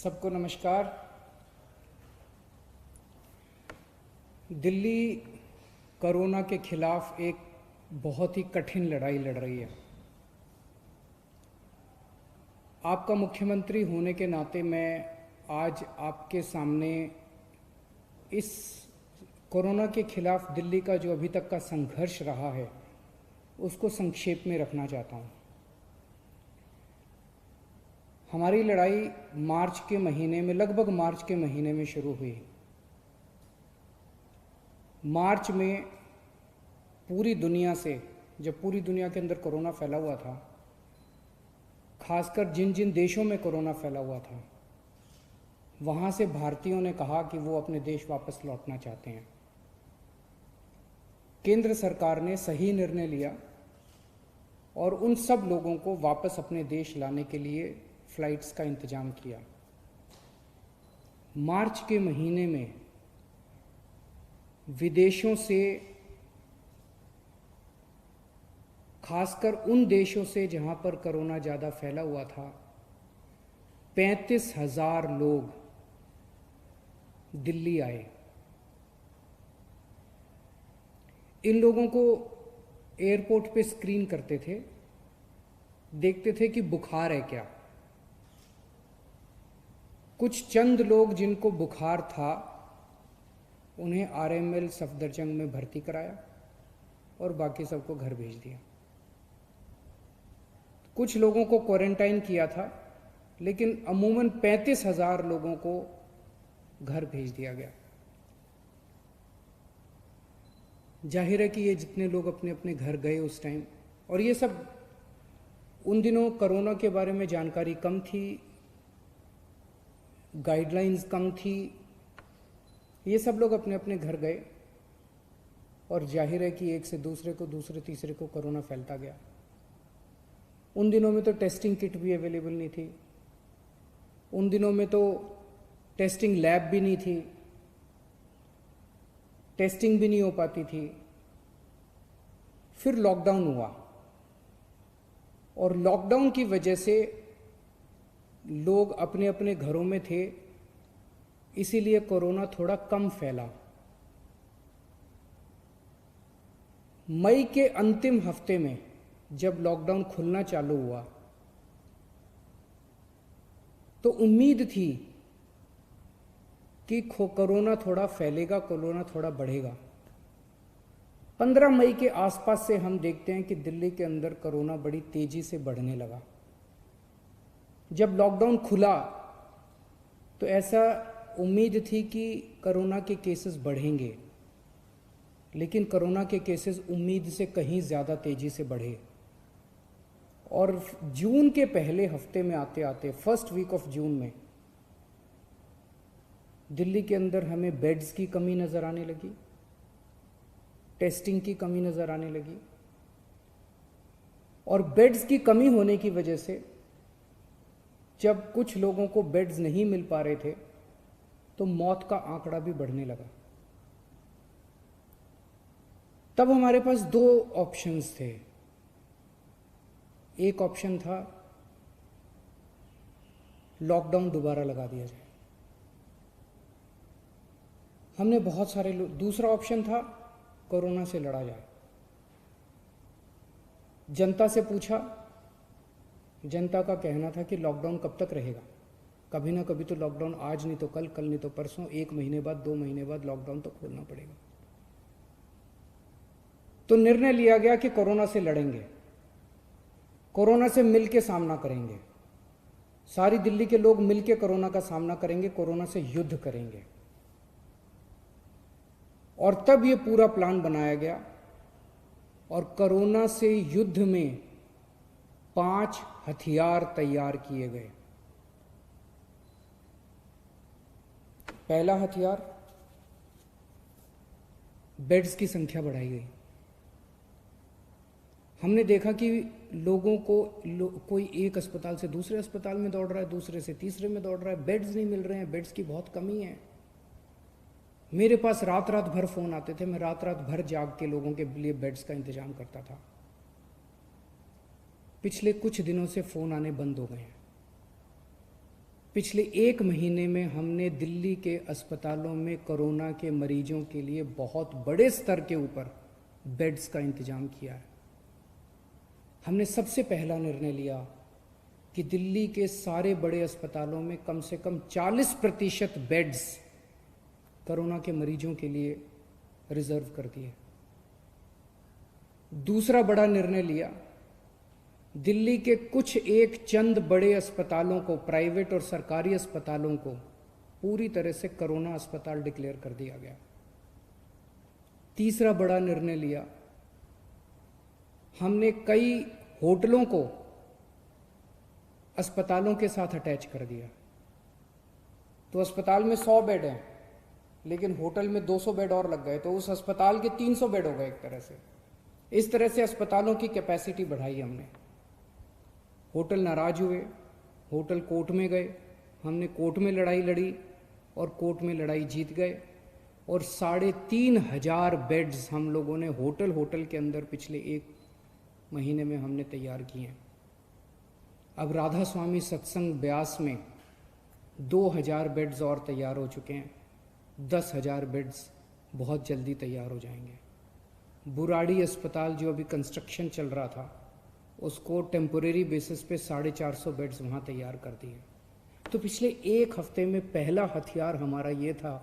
सबको नमस्कार। दिल्ली कोरोना के खिलाफ एक बहुत ही कठिन लड़ाई लड़ रही है। आपका मुख्यमंत्री होने के नाते मैं आज आपके सामने इस कोरोना के खिलाफ दिल्ली का जो अभी तक का संघर्ष रहा है उसको संक्षेप में रखना चाहता हूँ। हमारी लड़ाई मार्च के महीने में, लगभग मार्च के महीने में शुरू हुई। मार्च में पूरी दुनिया से, जब पूरी दुनिया के अंदर कोरोना फैला हुआ था, खासकर जिन जिन देशों में कोरोना फैला हुआ था, वहाँ से भारतीयों ने कहा कि वो अपने देश वापस लौटना चाहते हैं। केंद्र सरकार ने सही निर्णय लिया और उन सब लोगों को वापस अपने देश लाने के लिए फ्लाइट्स का इंतजाम किया। मार्च के महीने में विदेशों से, खासकर उन देशों से जहां पर कोरोना ज़्यादा फैला हुआ था, 35,000 लोग दिल्ली आए। इन लोगों को एयरपोर्ट पे स्क्रीन करते थे, देखते थे कि बुखार है क्या। कुछ चंद लोग जिनको बुखार था उन्हें आरएमएल सफदरजंग में भर्ती कराया और बाकी सबको घर भेज दिया। कुछ लोगों को क्वारंटाइन किया था, लेकिन अमूमन 35,000 लोगों को घर भेज दिया गया। जाहिर है कि ये जितने लोग अपने अपने घर गए उस टाइम, और ये सब उन दिनों कोरोना के बारे में जानकारी कम थी, गाइडलाइंस कम थी, ये सब लोग अपने अपने घर गए और जाहिर है कि एक से दूसरे को, दूसरे तीसरे को कोरोना फैलता गया। उन दिनों में तो टेस्टिंग किट भी अवेलेबल नहीं थी, उन दिनों में तो टेस्टिंग लैब भी नहीं थी, टेस्टिंग भी नहीं हो पाती थी। फिर लॉकडाउन हुआ और लॉकडाउन की वजह से लोग अपने अपने घरों में थे, इसीलिए कोरोना थोड़ा कम फैला। मई के अंतिम हफ्ते में जब लॉकडाउन खुलना चालू हुआ तो उम्मीद थी कि कोरोना थोड़ा फैलेगा, कोरोना थोड़ा बढ़ेगा। 15 मई के आसपास से हम देखते हैं कि दिल्ली के अंदर कोरोना बड़ी तेजी से बढ़ने लगा। जब लॉकडाउन खुला तो ऐसा उम्मीद थी कि कोरोना के केसेस बढ़ेंगे, लेकिन कोरोना के केसेस उम्मीद से कहीं ज़्यादा तेजी से बढ़े और जून के पहले हफ्ते में आते आते, फर्स्ट वीक ऑफ जून में, दिल्ली के अंदर हमें बेड्स की कमी नज़र आने लगी, टेस्टिंग की कमी नज़र आने लगी। और बेड्स की कमी होने की वजह से जब कुछ लोगों को बेड्स नहीं मिल पा रहे थे तो मौत का आंकड़ा भी बढ़ने लगा। तब हमारे पास दो ऑप्शंस थे। एक ऑप्शन था लॉकडाउन दोबारा लगा दिया जाए, हमने बहुत सारे लोग। दूसरा ऑप्शन था कोरोना से लड़ा जाए। जनता से पूछा, जनता का कहना था कि लॉकडाउन कब तक रहेगा, कभी ना कभी तो लॉकडाउन, आज नहीं तो कल, कल नहीं तो परसों, 1 महीने बाद, 2 महीने बाद लॉकडाउन तो खोलना पड़ेगा। तो निर्णय लिया गया कि कोरोना से लड़ेंगे, कोरोना से मिलकर सामना करेंगे, सारी दिल्ली के लोग मिलकर कोरोना का सामना करेंगे, कोरोना से युद्ध करेंगे। और तब ये पूरा प्लान बनाया गया और कोरोना से युद्ध में 5 हथियार तैयार किए गए। पहला हथियार, बेड्स की संख्या बढ़ाई गई। हमने देखा कि लोगों को कोई एक अस्पताल से दूसरे अस्पताल में दौड़ रहा है, दूसरे से तीसरे में दौड़ रहा है, बेड्स नहीं मिल रहे हैं, बेड्स की बहुत कमी है। मेरे पास रात रात भर फ़ोन आते थे, मैं रात रात भर जाग के लोगों के लिए बेड्स का इंतजाम करता था। पिछले कुछ दिनों से फ़ोन आने बंद हो गए हैं। पिछले 1 महीने में हमने दिल्ली के अस्पतालों में कोरोना के मरीजों के लिए बहुत बड़े स्तर के ऊपर बेड्स का इंतजाम किया है। हमने सबसे पहला निर्णय लिया कि दिल्ली के सारे बड़े अस्पतालों में कम से कम 40% बेड्स कोरोना के मरीजों के लिए रिजर्व कर दिए। दूसरा बड़ा निर्णय लिया, दिल्ली के कुछ एक चंद बड़े अस्पतालों को, प्राइवेट और सरकारी अस्पतालों को पूरी तरह से कोरोना अस्पताल डिक्लेयर कर दिया गया। तीसरा बड़ा निर्णय लिया, हमने कई होटलों को अस्पतालों के साथ अटैच कर दिया। तो अस्पताल में 100 बेड हैं, लेकिन होटल में 200 बेड और लग गए, तो उस अस्पताल के 300 बेड हो गए एक तरह से। इस तरह से अस्पतालों की कैपेसिटी बढ़ाई हमने। होटल नाराज हुए, होटल कोर्ट में गए, हमने कोर्ट में लड़ाई लड़ी और कोर्ट में लड़ाई जीत गए और 3,500 बेड्स हम लोगों ने होटल के अंदर पिछले 1 महीने में हमने तैयार किए हैं। अब राधा स्वामी सत्संग ब्यास में 2,000 बेड्स और तैयार हो चुके हैं। 10,000 बेड्स बहुत जल्दी तैयार हो जाएंगे। बुराड़ी अस्पताल जो अभी कंस्ट्रक्शन चल रहा था, उसको टेम्पोरेरी बेसिस पे 450 बेड्स वहाँ तैयार कर दिए। तो पिछले 1 हफ्ते में पहला हथियार हमारा ये था,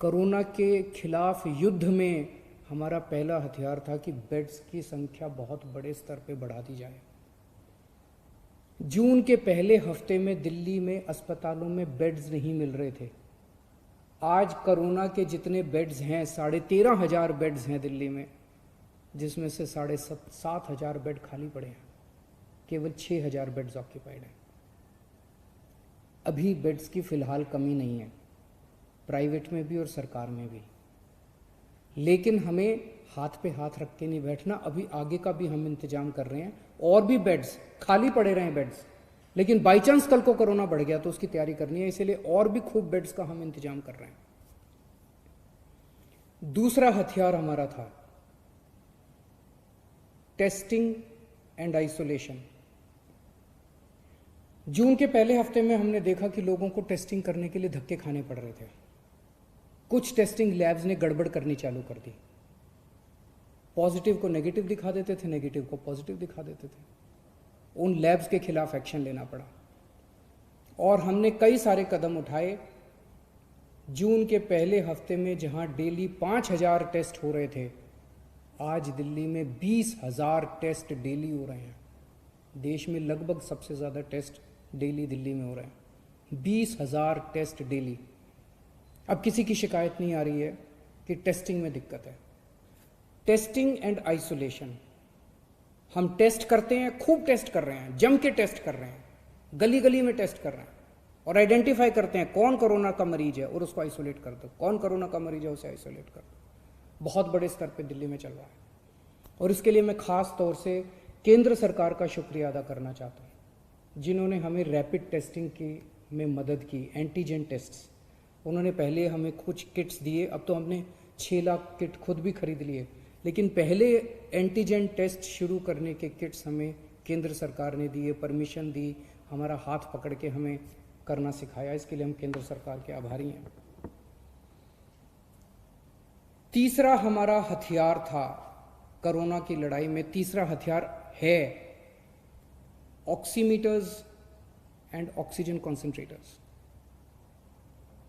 कोरोना के खिलाफ युद्ध में हमारा पहला हथियार था कि बेड्स की संख्या बहुत बड़े स्तर पे बढ़ा दी जाए। जून के पहले हफ्ते में दिल्ली में अस्पतालों में बेड्स नहीं मिल रहे थे। आज कोरोना के जितने बेड्स हैं, 13,500 बेड्स हैं दिल्ली में, जिसमें से 7,500 बेड खाली पड़े हैं। केवल 6,000 बेड्स ऑक्यूपाइड हैं। अभी बेड्स की फिलहाल कमी नहीं है, प्राइवेट में भी और सरकार में भी। लेकिन हमें हाथ पे हाथ रख के नहीं बैठना। अभी आगे का भी हम इंतजाम कर रहे हैं, और भी बेड्स खाली पड़े रहे बेड्स, लेकिन बाई चांस कल को कोरोना बढ़ गया तो उसकी तैयारी करनी है, इसलिए और भी खूब बेड्स का हम इंतजाम कर रहे हैं। दूसरा हथियार हमारा था टेस्टिंग एंड आइसोलेशन। जून के पहले हफ्ते में हमने देखा कि लोगों को टेस्टिंग करने के लिए धक्के खाने पड़ रहे थे। कुछ टेस्टिंग लैब्स ने गड़बड़ करनी चालू कर दी। पॉजिटिव को नेगेटिव दिखा देते थे, नेगेटिव को पॉजिटिव दिखा देते थे। उन लैब्स के खिलाफ एक्शन लेना पड़ा और हमने कई सारे कदम उठाए। जून के पहले हफ्ते में जहां डेली 5,000 टेस्ट हो रहे थे, आज दिल्ली में 20,000 टेस्ट डेली हो रहे हैं। देश में लगभग सबसे ज़्यादा टेस्ट डेली दिल्ली में हो रहे हैं, 20,000 टेस्ट डेली। अब किसी की शिकायत नहीं आ रही है कि टेस्टिंग में दिक्कत है। टेस्टिंग एंड आइसोलेशन, हम टेस्ट करते हैं, खूब टेस्ट कर रहे हैं, जम के टेस्ट कर रहे हैं, गली गली में टेस्ट कर रहे हैं और आइडेंटिफाई करते हैं कौन कोरोना का मरीज है और उसको आइसोलेट कर दो, कौन कोरोना का मरीज है उसे आइसोलेट कर दो। बहुत बड़े स्तर पे दिल्ली में चल रहा है और इसके लिए मैं खास तौर से केंद्र सरकार का शुक्रिया अदा करना चाहता हूँ, जिन्होंने हमें रैपिड टेस्टिंग की में मदद की। एंटीजन टेस्ट्स, उन्होंने पहले हमें कुछ किट्स दिए, अब तो हमने 6 लाख किट खुद भी खरीद लिए, लेकिन पहले एंटीजन टेस्ट शुरू करने के किट्स हमें केंद्र सरकार ने दिए, परमिशन दी, हमारा हाथ पकड़ के हमें करना सिखाया। इसके लिए हम केंद्र सरकार के आभारी हैं। तीसरा हमारा हथियार था कोरोना की लड़ाई में, तीसरा हथियार है oximeters and oxygen concentrators.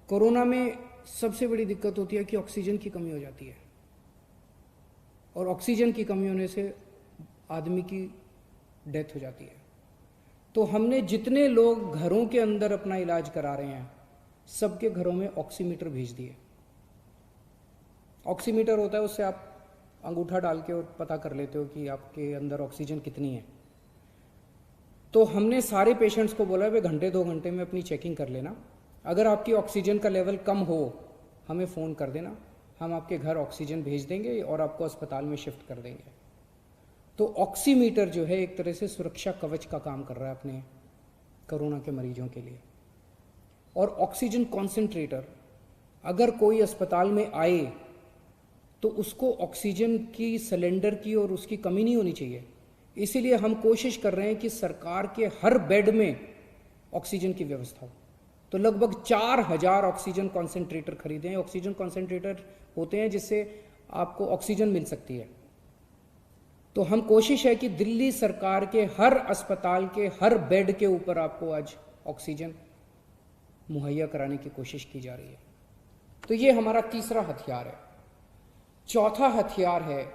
Corona में सबसे बड़ी दिक्कत होती है कि ऑक्सीजन की कमी हो जाती है और ऑक्सीजन की कमी होने से आदमी की डेथ हो जाती है। तो हमने जितने लोग घरों के अंदर अपना इलाज करा रहे हैं, सबके घरों में ऑक्सीमीटर भेज दिए। ऑक्सीमीटर होता है, उससे आप अंगूठा डाल के और पता कर लेते हो कि आपके अंदर ऑक्सीजन कितनी है। तो हमने सारे पेशेंट्स को बोला वे घंटे 2 घंटे में अपनी चेकिंग कर लेना, अगर आपकी ऑक्सीजन का लेवल कम हो हमें फ़ोन कर देना, हम आपके घर ऑक्सीजन भेज देंगे और आपको अस्पताल में शिफ्ट कर देंगे। तो ऑक्सीमीटर जो है एक तरह से सुरक्षा कवच का काम कर रहा है अपने कोरोना के मरीजों के लिए। और ऑक्सीजन कॉन्सेंट्रेटर, अगर कोई अस्पताल में आए तो उसको ऑक्सीजन की सिलेंडर की और उसकी कमी नहीं होनी चाहिए। इसीलिए हम कोशिश कर रहे हैं कि सरकार के हर बेड में ऑक्सीजन की व्यवस्था हो। तो लगभग 4000 ऑक्सीजन कॉन्सेंट्रेटर खरीदे हैं। ऑक्सीजन कॉन्सेंट्रेटर होते हैं जिससे आपको ऑक्सीजन मिल सकती है। तो हम कोशिश है कि दिल्ली सरकार के हर अस्पताल के हर बेड के ऊपर आपको आज ऑक्सीजन मुहैया कराने की कोशिश की जा रही है। तो ये हमारा तीसरा हथियार है। चौथा हथियार है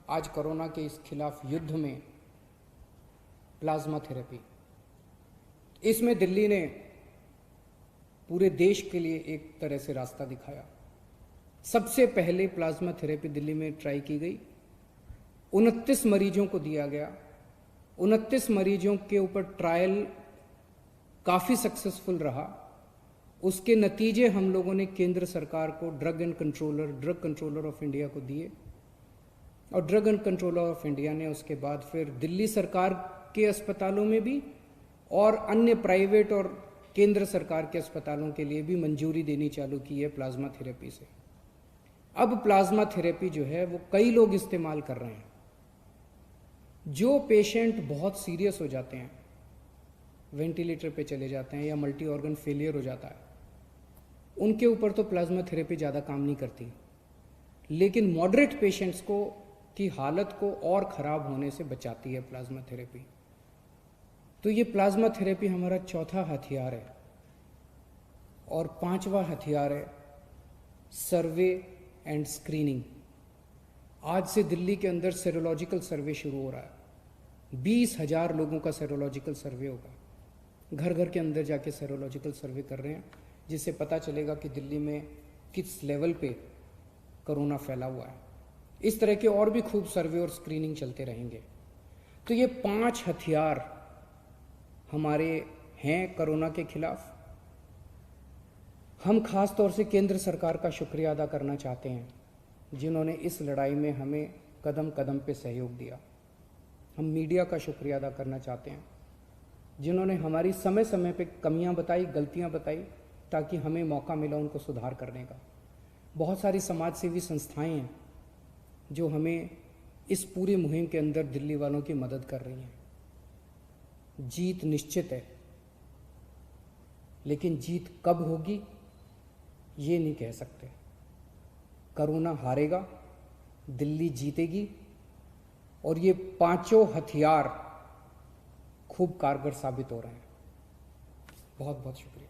आज कोरोना के इस खिलाफ युद्ध में प्लाज्मा थेरेपी। इसमें दिल्ली ने पूरे देश के लिए एक तरह से रास्ता दिखाया। सबसे पहले प्लाज्मा थेरेपी दिल्ली में ट्राई की गई, 29 मरीजों को दिया गया। 29 मरीजों के ऊपर ट्रायल काफ़ी सक्सेसफुल रहा। उसके नतीजे हम लोगों ने केंद्र सरकार को ड्रग कंट्रोलर ऑफ इंडिया को दिए, और drug and controller of India ने उसके बाद फिर दिल्ली सरकार के अस्पतालों में भी और अन्य प्राइवेट और केंद्र सरकार के अस्पतालों के लिए भी मंजूरी देनी चालू की है प्लाज्मा थेरेपी से। अब प्लाज्मा थेरेपी जो है वो कई लोग इस्तेमाल कर रहे हैं। जो पेशेंट बहुत सीरियस हो जाते हैं, वेंटिलेटर पे चले जाते हैं या मल्टी ऑर्गन फेलियर हो जाता है, उनके ऊपर तो प्लाज्मा थेरेपी ज़्यादा काम नहीं करती, लेकिन मॉडरेट पेशेंट्स को की हालत को और ख़राब होने से बचाती है प्लाज्मा थेरेपी। तो ये प्लाज्मा थेरेपी हमारा चौथा हथियार है। और पांचवा हथियार है सर्वे एंड स्क्रीनिंग। आज से दिल्ली के अंदर सेरोलॉजिकल सर्वे शुरू हो रहा है। 20,000 लोगों का सेरोलॉजिकल सर्वे होगा। घर घर के अंदर जाके सेरोलॉजिकल सर्वे कर रहे हैं, जिससे पता चलेगा कि दिल्ली में किस लेवल पे कोरोना फैला हुआ है। इस तरह के और भी खूब सर्वे और स्क्रीनिंग चलते रहेंगे। तो ये 5 हथियार हमारे हैं कोरोना के खिलाफ। हम खास तौर से केंद्र सरकार का शुक्रिया अदा करना चाहते हैं, जिन्होंने इस लड़ाई में हमें कदम कदम पे सहयोग दिया। हम मीडिया का शुक्रिया अदा करना चाहते हैं, जिन्होंने हमारी समय समय पे कमियां बताई, गलतियां बताई, ताकि हमें मौका मिला उनको सुधार करने का। बहुत सारी समाज सेवी संस्थाएं हैं जो हमें इस पूरी मुहिम के अंदर दिल्ली वालों की मदद कर रही हैं। जीत निश्चित है, लेकिन जीत कब होगी ये नहीं कह सकते। कोरोना हारेगा, दिल्ली जीतेगी, और ये 5 हथियार खूब कारगर साबित हो रहे हैं। बहुत बहुत शुक्रिया।